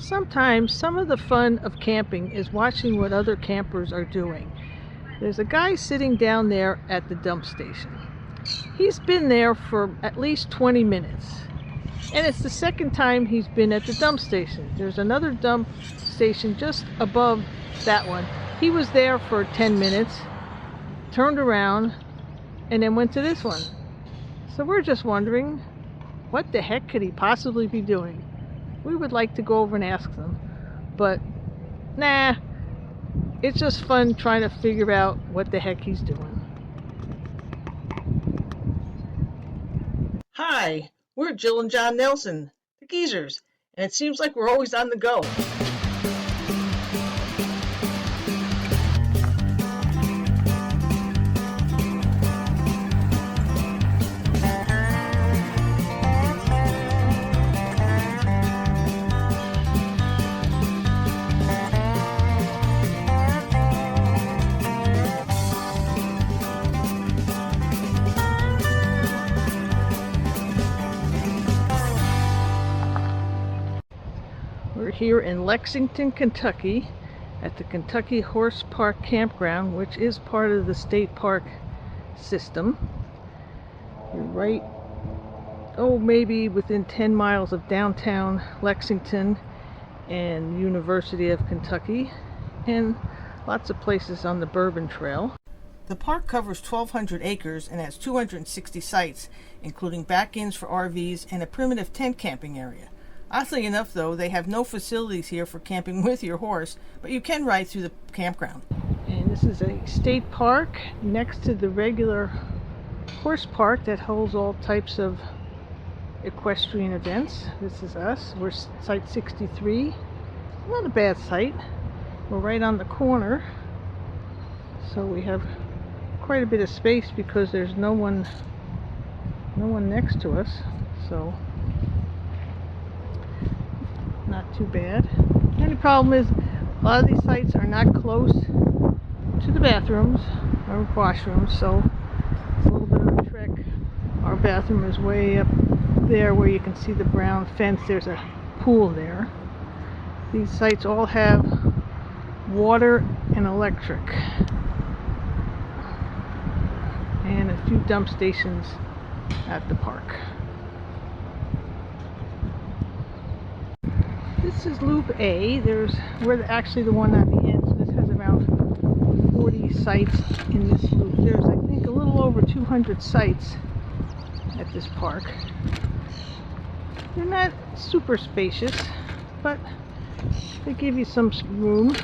Sometimes some of the fun of camping is watching what other campers are doing. There's a guy sitting down there at the dump station. He's been there for at least 20 minutes. And it's the second time he's been at the dump station. There's another dump station just above that one. He was there for 10 minutes, turned around, and then went to this one. So we're just wondering, what the heck could he possibly be doing? We would like to go over and ask them, but nah, it's just fun trying to figure out what the heck he's doing. Hi, we're Jill and John Nelson, the Geezers, and it seems like we're always on the go. We're here in Lexington, Kentucky at the Kentucky Horse Park Campground, which is part of the state park system. We're right, maybe within 10 miles of downtown Lexington and University of Kentucky, and lots of places on the Bourbon Trail. The park covers 1,200 acres and has 260 sites, including back-ins for RVs and a primitive tent camping area. Oddly enough, though, they have no facilities here for camping with your horse, but you can ride through the campground. And this is a state park next to the regular horse park that holds all types of equestrian events. This is us. We're site 63. Not a bad site. We're right on the corner, so we have quite a bit of space because there's no one next to us. So not too bad. The only problem is a lot of these sites are not close to the bathrooms or washrooms, so it's a little bit of a trek. Our bathroom is way up there where you can see the brown fence. There's a pool there. These sites all have water and electric, and a few dump stations at the park. This is Loop A. We're actually the one at the end, so this has around 40 sites in this loop. There's, I think, a little over 200 sites at this park. They're not super spacious, but they give you some room.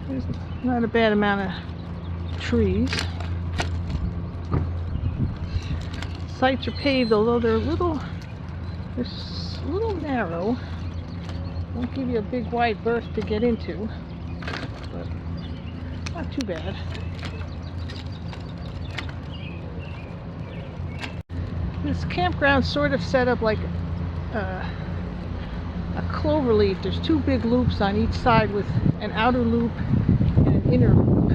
There's not a bad amount of trees. Sites are paved, although they're a little narrow. Won't give you a big wide berth to get into, but not too bad. This campground's sort of set up like a clover leaf. There's two big loops on each side with an outer loop and an inner loop.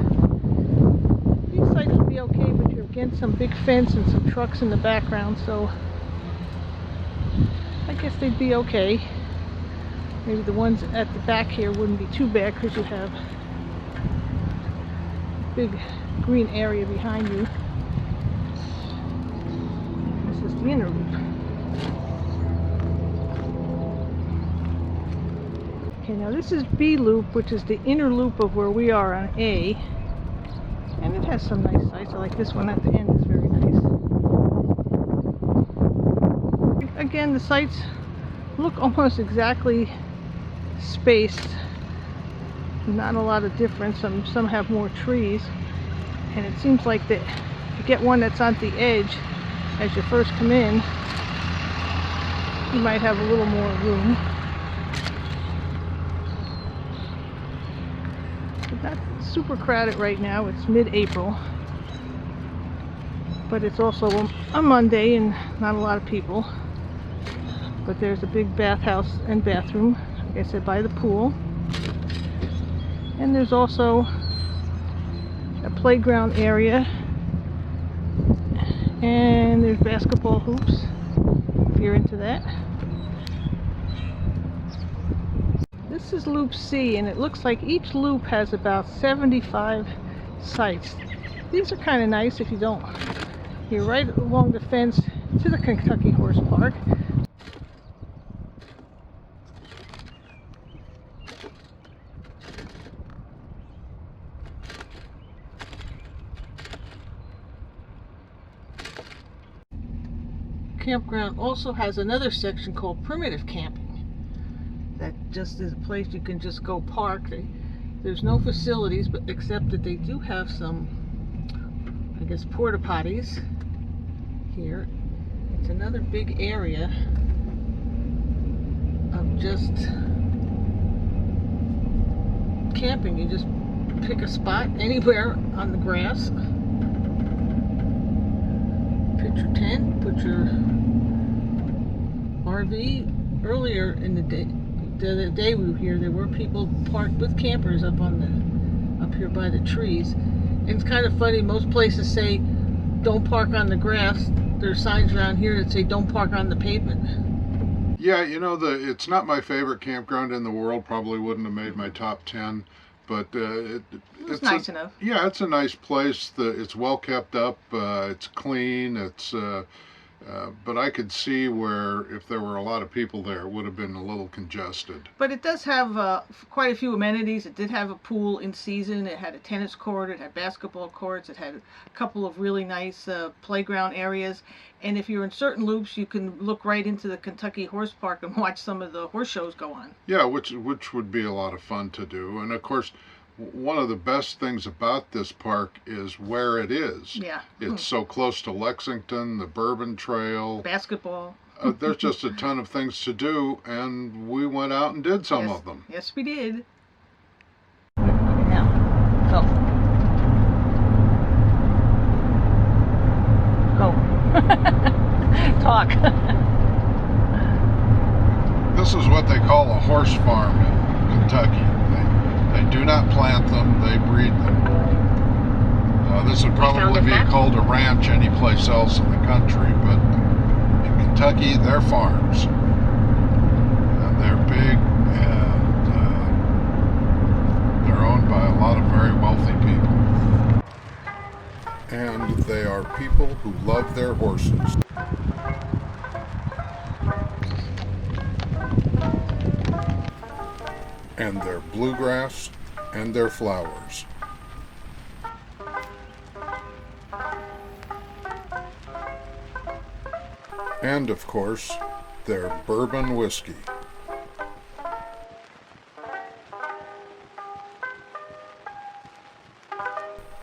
These sites would be okay, but you're against some big fence and some trucks in the background, so I guess they'd be okay. Maybe the ones at the back here wouldn't be too bad because you have a big green area behind you. This is the inner loop. Okay, now this is B loop, which is the inner loop of where we are on A. And it has some nice sites. I like this one at the end, it's very nice. Again, the sites look almost exactly spaced. Not a lot of difference. Some have more trees, and it seems like that you get one that's on the edge as you first come in, you might have a little more room. It's not super crowded right now. It's mid-April, but it's also a Monday and not a lot of people. But there's a big bathhouse and bathroom, like I said, by the pool. And there's also a playground area. And there's basketball hoops, if you're into that. is Loop C, and it looks like each loop has about 75 sites. These are kind of nice if you don't. You're right along the fence to the Kentucky Horse Park. Campground also has another section called primitive camping. That just is a place you can just go park. There's no facilities, but except that they do have some, I guess, porta potties here. It's another big area of just camping. You just pick a spot anywhere on the grass, pitch your tent, put your RV. Earlier in the day, the other day we were here, there were people parked with campers up here by the trees. And it's kind of funny, most places say don't park on the grass. There's signs around here that say don't park on the pavement. Yeah, you know, it's not my favorite campground in the world, probably wouldn't have made my top 10, but it's nice enough. Yeah, it's a nice place. It's well kept up, it's clean, but I could see where if there were a lot of people there, it would have been a little congested. But it does have quite a few amenities. It did have a pool in season. It had a tennis court. It had basketball courts. It had a couple of really nice playground areas. And if you're in certain loops, you can look right into the Kentucky Horse Park and watch some of the horse shows go on. Yeah, which would be a lot of fun to do. And of course, one of the best things about this park is where it is. Yeah. It's so close to Lexington, the Bourbon Trail. Basketball. There's just a ton of things to do, and we went out and did some of them. Yes, we did. Now, go. Talk. This is what they call a horse farm in Kentucky. They do not plant them, they breed them. This would probably be called a ranch anyplace else in the country, but in Kentucky, they're farms. And they're big, and they're owned by a lot of very wealthy people. And they are people who love their horses. And their bluegrass and their flowers. And of course, their bourbon whiskey.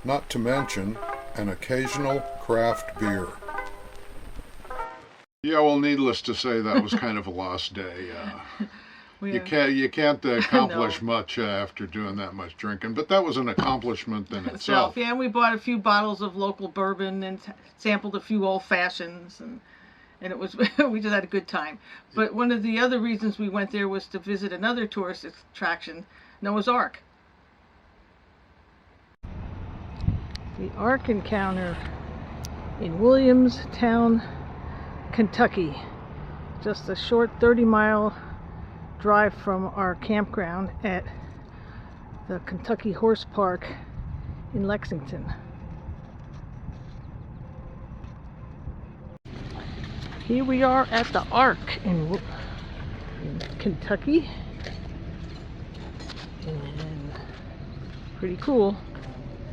Not to mention an occasional craft beer. Yeah, well, needless to say, that was kind of a lost day. You can't accomplish much after doing that much drinking, but that was an accomplishment in itself. Yeah, and we bought a few bottles of local bourbon and sampled a few old fashions, and it was we just had a good time. But one of the other reasons we went there was to visit another tourist attraction, Noah's Ark. The Ark Encounter in Williamstown, Kentucky. Just a short 30-mile drive from our campground at the Kentucky Horse Park in Lexington. Here we are at the Ark in Kentucky, and pretty cool.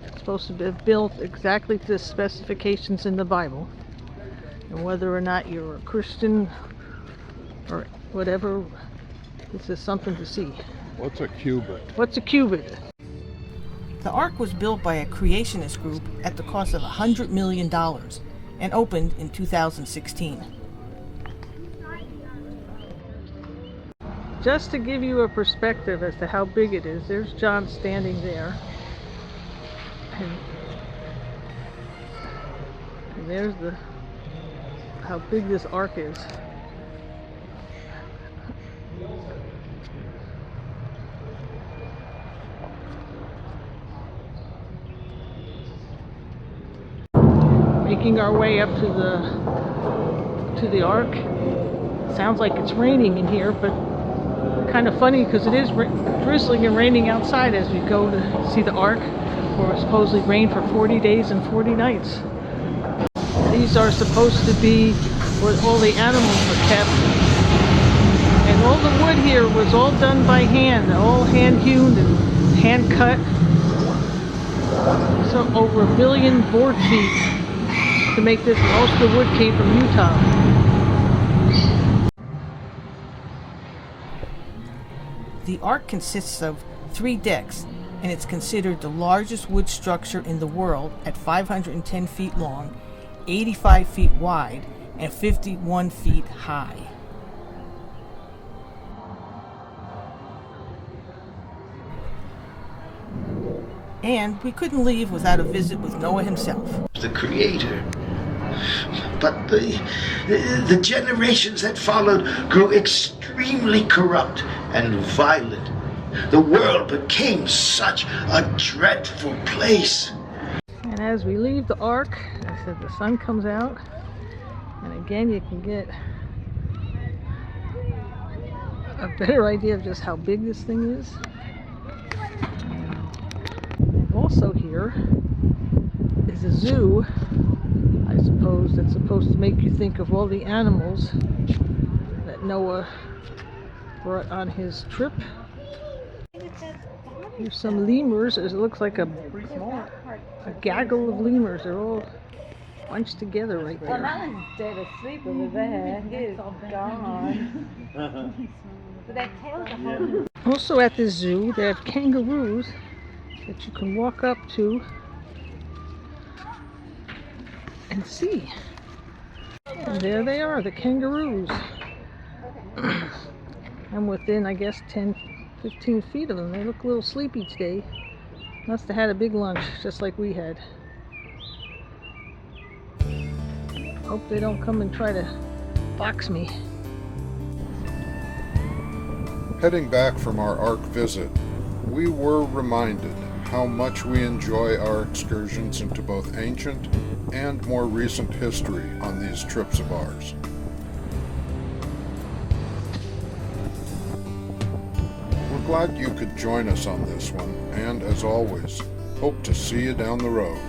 It's supposed to be built exactly to the specifications in the Bible, and whether or not you're a Christian or whatever, this is something to see. What's a cubit? What's a cubit? The Ark was built by a creationist group at the cost of $100 million and opened in 2016. Just to give you a perspective as to how big it is, there's John standing there. And there's how big this Ark is. Making our way up to the Ark. Sounds like it's raining in here, but kind of funny because it is drizzling and raining outside as we go to see the Ark, where it supposedly rained for 40 days and 40 nights. These are supposed to be where all the animals were kept. And all the wood here was all done by hand, all hand hewn and hand cut. So over 1 billion board feet to make this. Most of the wood came from Utah. The Ark consists of 3 decks, and it's considered the largest wood structure in the world at 510 feet long, 85 feet wide, and 51 feet high. And we couldn't leave without a visit with Noah himself. The creator. But the generations that followed grew extremely corrupt and violent. The world became such a dreadful place. And as we leave the Ark, I said the sun comes out, and again you can get a better idea of just how big this thing is. And also here is a zoo, I suppose, that's supposed to make you think of all the animals that Noah brought on his trip. Here's some lemurs. It looks like a gaggle of lemurs. They're all bunched together right there. Well, Alan's dead asleep over there. He's gone. But their tails are holding. Also at the zoo, they have kangaroos that you can walk up to and see. And there they are, the kangaroos. I'm within, I guess, 10-15 feet of them. They look a little sleepy today. Must have had a big lunch, just like we had. Hope they don't come and try to box me. Heading back from our Ark visit, we were reminded how much we enjoy our excursions into both ancient and more recent history on these trips of ours. We're glad you could join us on this one, and as always, hope to see you down the road.